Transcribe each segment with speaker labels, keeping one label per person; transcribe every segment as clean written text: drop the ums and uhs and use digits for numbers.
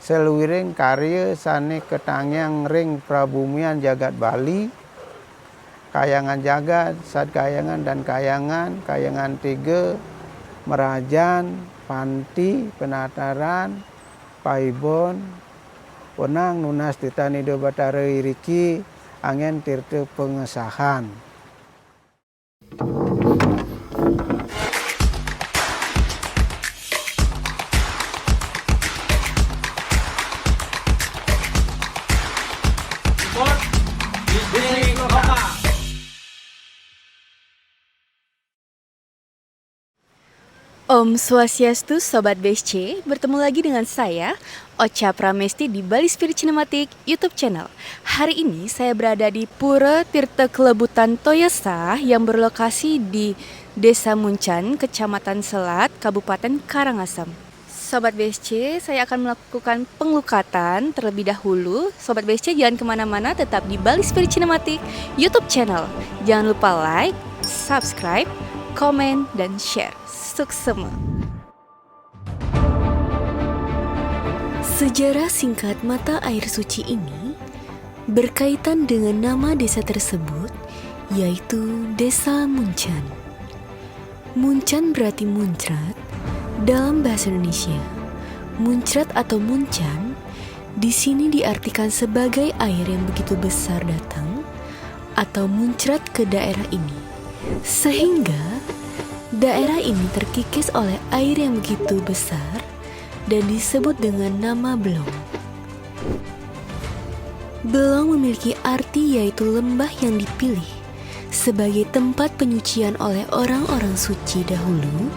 Speaker 1: seluwiring karya sane ketangyang ring prabumian jagat Bali, kayangan jagat, sad kayangan dan kayangan, kayangan tiga, merajan, panti, penataran, paibon, wenang nunas titani Ida Batara iriki, angin tirta pengesahan.
Speaker 2: Om Swastiastu Sobat BSC, bertemu lagi dengan saya, Ocha Pramesti di Bali Spirit Cinematic YouTube channel. Hari ini saya berada di Pura Tirta Kelebutan Toyasa yang berlokasi di Desa Muncan, Kecamatan Selat, Kabupaten Karangasem. Sobat BSC, saya akan melakukan penglukatan terlebih dahulu. Sobat BSC jangan kemana-mana, tetap di Bali Spirit Cinematic YouTube channel. Jangan lupa like, subscribe, komen, dan share. Suksema. Sejarah singkat mata air suci ini berkaitan dengan nama desa tersebut, yaitu Desa Muncan. Muncan berarti muncrat dalam bahasa Indonesia. Muncrat atau muncan di sini diartikan sebagai air yang begitu besar datang atau muncrat ke daerah ini, sehingga daerah ini terkikis oleh air yang begitu besar dan disebut dengan nama Blong. Blong memiliki arti yaitu lembah yang dipilih sebagai tempat penyucian oleh orang-orang suci dahulu.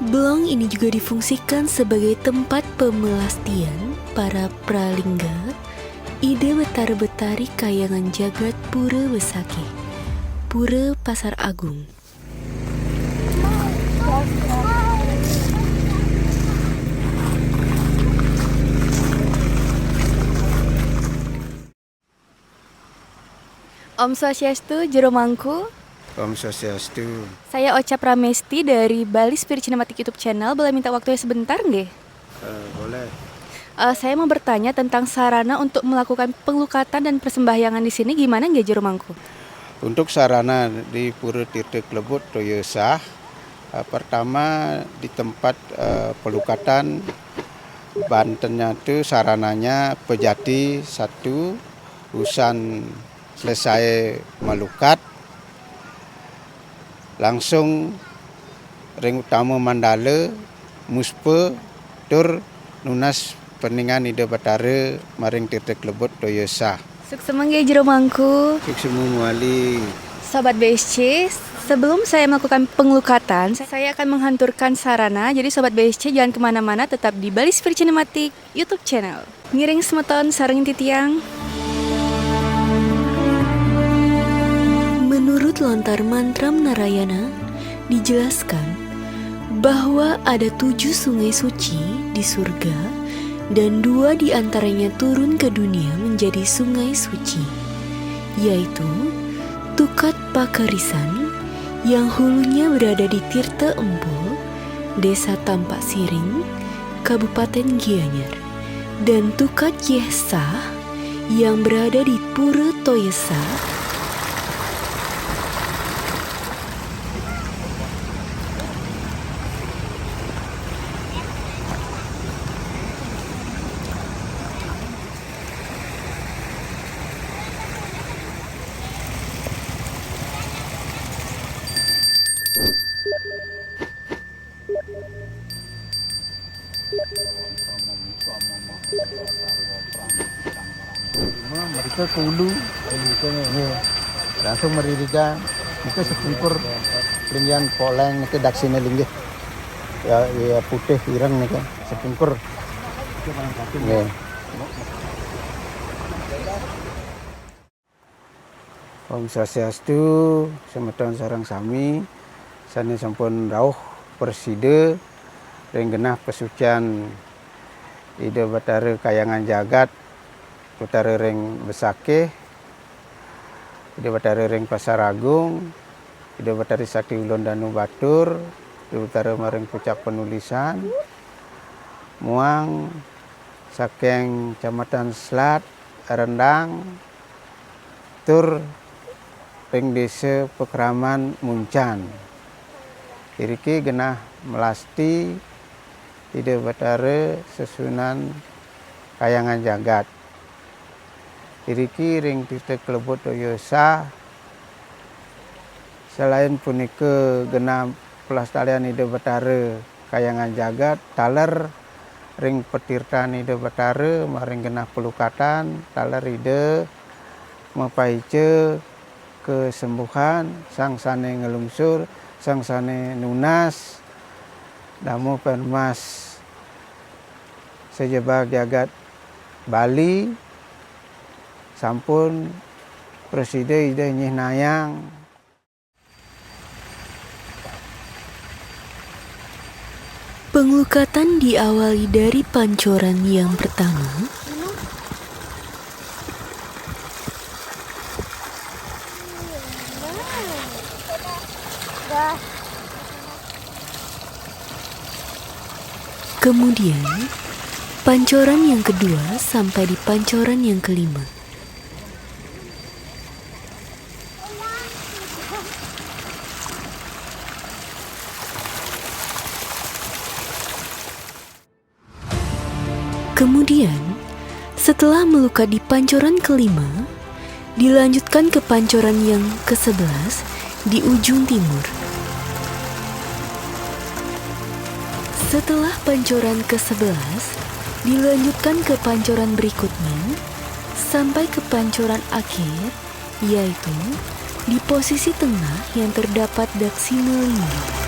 Speaker 2: Blong ini juga difungsikan sebagai tempat pemelastian para pralingga, Ida Batara Betari Kayangan Jagat Pura Besakeh, Pura Pasar Agung. Om Swastiastu, Jero Mangku.
Speaker 1: Om Swastiastu.
Speaker 2: Saya Ocha Pramesti dari Bali Spirit Cinematic YouTube channel. Boleh minta waktunya sebentar nggih?
Speaker 1: Boleh.
Speaker 2: Saya mau bertanya tentang sarana untuk melakukan penglukatan dan persembahyangan di sini gimana nggih Jero Mangku?
Speaker 1: Untuk sarana di Pura Tirta Kelebut Toyasa, pertama di tempat pelukatan Bantennya itu sarananya pejati satu, usan selesai melukat, langsung ring utama mandala, muspe, tur nunas peningan Ida Batara maring Tirta Kelebut Toyasa.
Speaker 2: Suksema nggih Jero Mangku.
Speaker 1: Suksema muali.
Speaker 2: Sobat BSC, sebelum saya melakukan penglukatan, saya akan menghanturkan sarana. Jadi Sobat BSC jangan kemana-mana, tetap di Bali Spirit Cinematic YouTube channel. Ngiring semeton sareng titiang. Menurut lontar mantram Narayana, dijelaskan bahwa ada 7 sungai suci di surga dan 2 diantaranya turun ke dunia menjadi sungai suci, yaitu Tukat Pakarisan yang hulunya berada di Tirta Empul, Desa Tampak Siring, Kabupaten Gianyar, dan Tukat Yesah yang berada di Pura Toyasa,
Speaker 1: Mereka ke hulu, langsung meririga, mereka sepungkur lingian poleng, mereka daksina linggih, ya putih irang mereka sepungkur. Ya. Om Swastiastu, semeton sareng sami, sane sampun rawuh persida, ring genah pesucian Ida Batara Kayangan Jagat, Batara ring Besakeh, Ida Batara ring Pasar Agung, Ida Batara Sakti Ulun Danu Batur, Ida Batara maring pucak penulisan, muang saking Kecamatan Selat Rendang tur ring desa Pekraman Muncan. Iriki genah melasti ide batara Sesunan Kayangan Jagat. Iriki ring titik kelebut Toyosa. Selain punika genah pelestarian ide batara Kayangan Jagat, taler ring petirtan ide batara maring genah pelukatan, taler ide mapaice kesembuhan sang sane ngelungsur, sang sane nunas, damu permas sejebak jagat Bali, sampun presiden ide nyih nayang.
Speaker 2: Penglukatan diawali dari pancoran yang pertama. Kemudian, pancoran yang kedua sampai di pancoran yang kelima. Kemudian, setelah melukat di pancoran kelima, dilanjutkan ke pancoran yang ke-11 di ujung timur. Setelah pancoran ke-11, dilanjutkan ke pancoran berikutnya sampai ke pancoran akhir, yaitu di posisi tengah yang terdapat Daksina Lingga.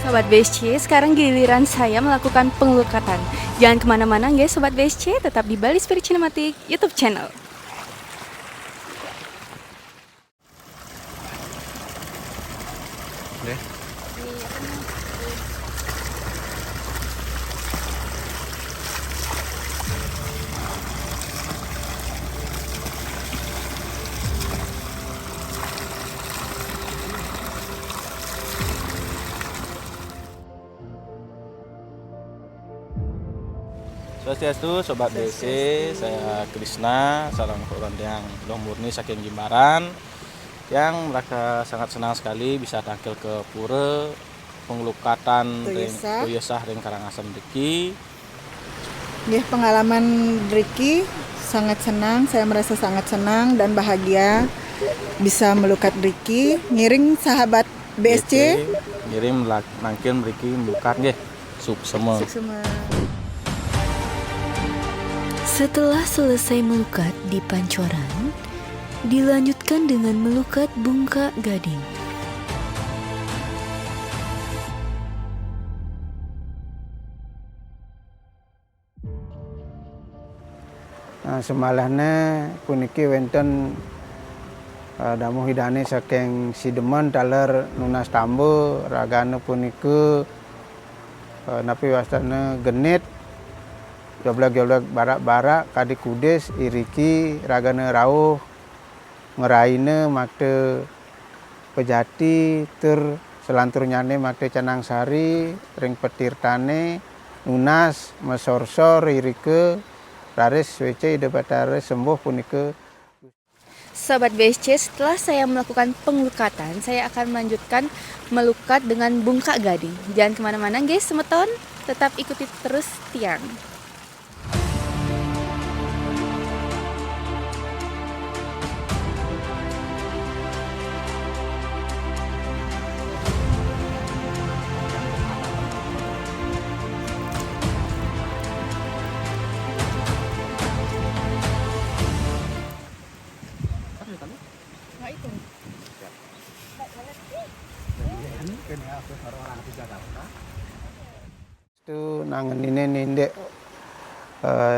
Speaker 2: Sobat BSC, sekarang giliran saya melakukan pengelukatan. Jangan kemana-mana guys Sobat BSC, tetap di Bali Spirit Cinematic YouTube channel.
Speaker 3: Swastiastu Sobat BSC, saya Krisna, seorang orang yang belum murni saking Jimbaran, yang mereka sangat senang sekali bisa tampil ke pura pengelukatan Toyosah ring Karangasem Deki.
Speaker 4: Ya, pengalaman Riki sangat senang, saya merasa sangat senang dan bahagia bisa melukat Riki, ngiring sahabat BSC.
Speaker 3: Ngirim nangkin Riki melukat nggih, semua.
Speaker 2: Setelah selesai melukat di pancoran, dilanjutkan dengan melukat Bungka Gading.
Speaker 1: Nah, semalahnya puniki wenten damu hidane saking Sidemen taler nunas tambo ragane punike napi wastane genit joblak-joblak barak-barak kadi kudes iriki ragane rauh ngeraine makte pejati tur selanturnyane makte canang sari ring petirtane nunas mesorsor irike raris wece ide batare sembuh punike.
Speaker 5: Sobat BSC, setelah saya melakukan pengelukatan, saya akan melanjutkan melukat dengan Bungka Gading. Jangan kemana-mana guys, semeton, tetap ikuti terus tiang.
Speaker 1: Itu nangen ini nindek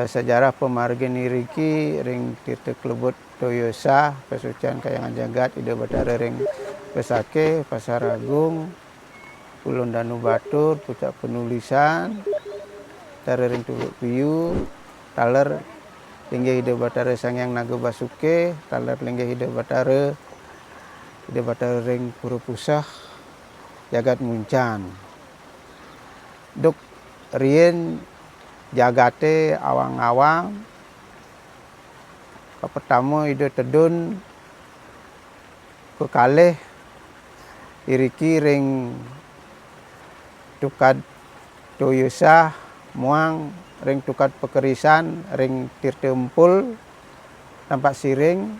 Speaker 1: sejarah pemargin iriki ring tirta kelebut Toyosa Pesucian Kayangan Jagat ide batara ring Pesake Pasar Agung Ulun Danu Batur Puncak Penulisan tare ring Tuluk Piyu taler linggih ide batara Sangyang Naga Basuke taler linggih ide batara ring Pura Pusah jagat Muncan. Duk rien jagate awang-awang. Pertama ide tedun kekalih iriki ring tukad Toyosa muang ring tukad pekerisan ring tirte empul tampak siring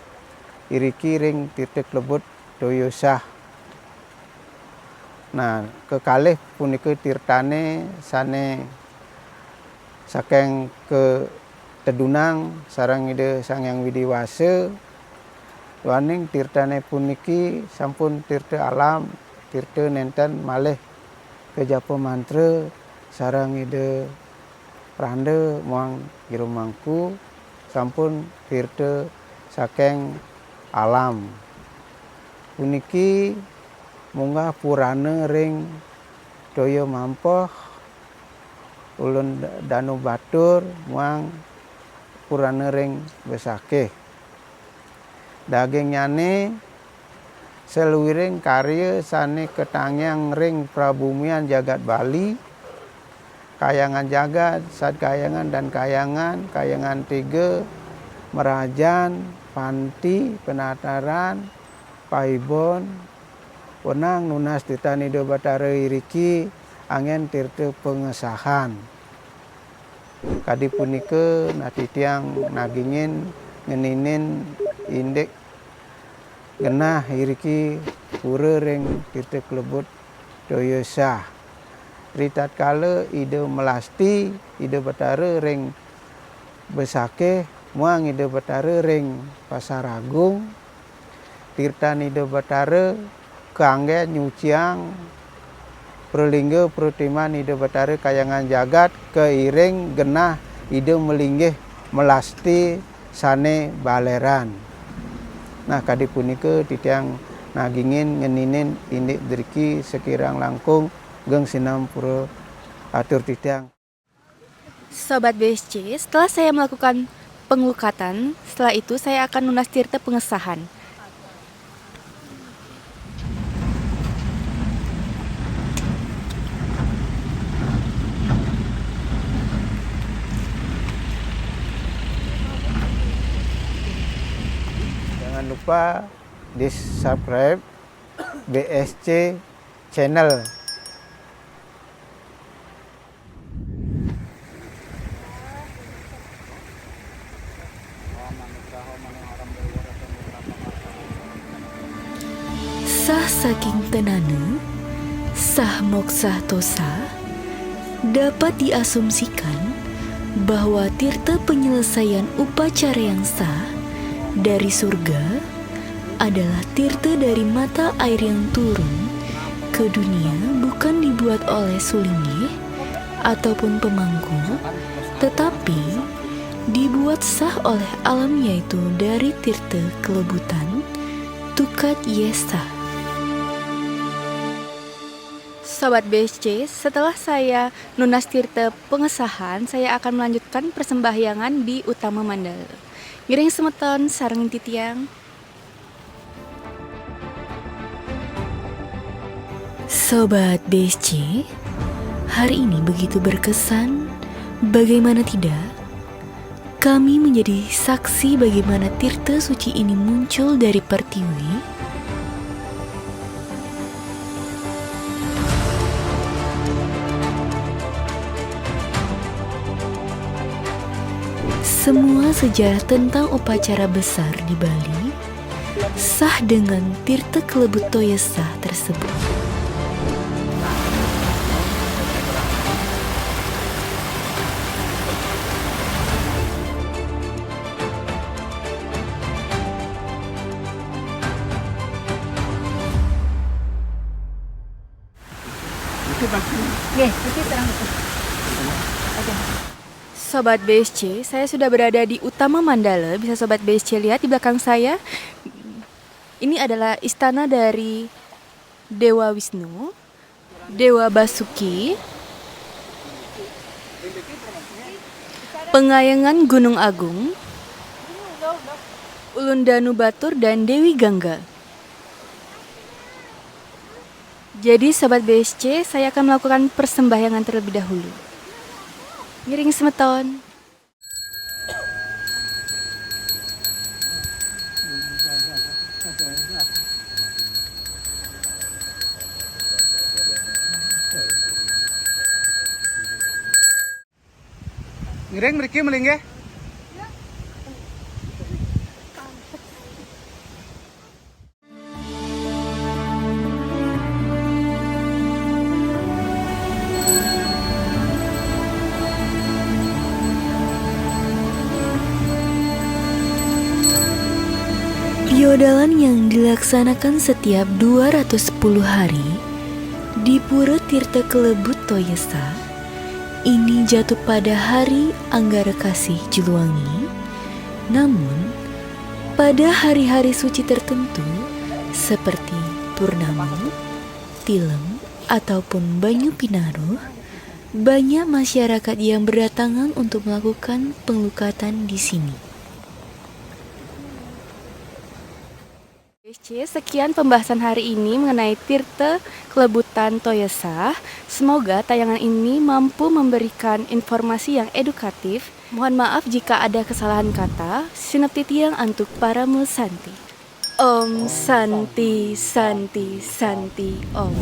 Speaker 1: iriki ring tirte klebut Toyosa. Nah, kekalih punika tirtane sane saking ke tedunang sareng ide Sang Hyang Widiwasa. Waning tirtane puniki sampun tirte alam, tirte nenten malih ke Japa Mantra sareng ide Pranda muang Jero Mangku sampun tirte saking alam. Puniki munggah purana ring Toyo Mampoh ulun Danu Batur muang purana ring Besakeh. Daging nyane seluwiring karya sane ketangyang ring prabumian jagat Bali, kayangan jagat, sad kayangan dan kayangan, kayangan 3, Merajan, Panti, Penataran, Paibon, wenang nunas titani do Batara iriki angen tirte pengesahan. Kadi punika natitiang nagingin ngeninin indek genah iriki pura ring tirte klebut Toyosa. Ritat kala ide melasti ide Batara ring Besakeh muang ide Batara ring Pasar Agung. Tirtan ide Batara kangge nyuciang perlingga perutiman ide Batara kayangan jagat keiring genah ide melinggih melasti sane baleran. Nah, kadi punika titiang nagingin ngeninin indik driki sekirang langkung geng sinam pura atur titiang.
Speaker 5: Sobat BSC, setelah saya melakukan pengelukatan, setelah itu saya akan lunas tirta pengesahan.
Speaker 1: Jangan lupa di subscribe BSC channel.
Speaker 2: Sah saking tenana, sah moksah tosa, dapat diasumsikan bahwa tirta penyelesaian upacara yang sah dari surga adalah tirta dari mata air yang turun ke dunia bukan dibuat oleh sulinggih ataupun pemangku, tetapi dibuat sah oleh alam yaitu dari tirta kelebutan Tukad Yesa.
Speaker 5: Sobat BSC, setelah saya lunas tirta pengesahan, saya akan melanjutkan persembahyangan di Utama Mandala. Ngiring semeton sareng titiang.
Speaker 2: Sobat BSC, hari ini begitu berkesan, bagaimana tidak? Kami menjadi saksi bagaimana tirta suci ini muncul dari pertiwi. Semua sejarah tentang upacara besar di Bali sah dengan tirta kelebut Toyosa tersebut.
Speaker 5: Sobat BSC, saya sudah berada di Utama Mandala. Bisa Sobat BSC lihat di belakang saya. Ini adalah istana dari Dewa Wisnu, Dewa Basuki, Pengayangan Gunung Agung, Ulun Danu Batur, dan Dewi Gangga. Jadi Sobat BSC, saya akan melakukan persembahyangan terlebih dahulu. Miring semeton.
Speaker 1: Ngiring mriki melinggih.
Speaker 2: Piodalan yang dilaksanakan setiap 210 hari di Pura Tirta Kelebut Toyesa ini jatuh pada hari Anggara Kasih Juluwangi. Namun, pada hari-hari suci tertentu seperti Purnama, Tilem, ataupun Banyu Pinaruh, banyak masyarakat yang berdatangan untuk melakukan penglukatan di sini.
Speaker 5: Sekian pembahasan hari ini mengenai Tirta Kelebutan Toyesa. Semoga tayangan ini mampu memberikan informasi yang edukatif. Mohon maaf jika ada kesalahan kata. Sinaptitiang untuk para mulsanti. Om Santi Santi Santi Om.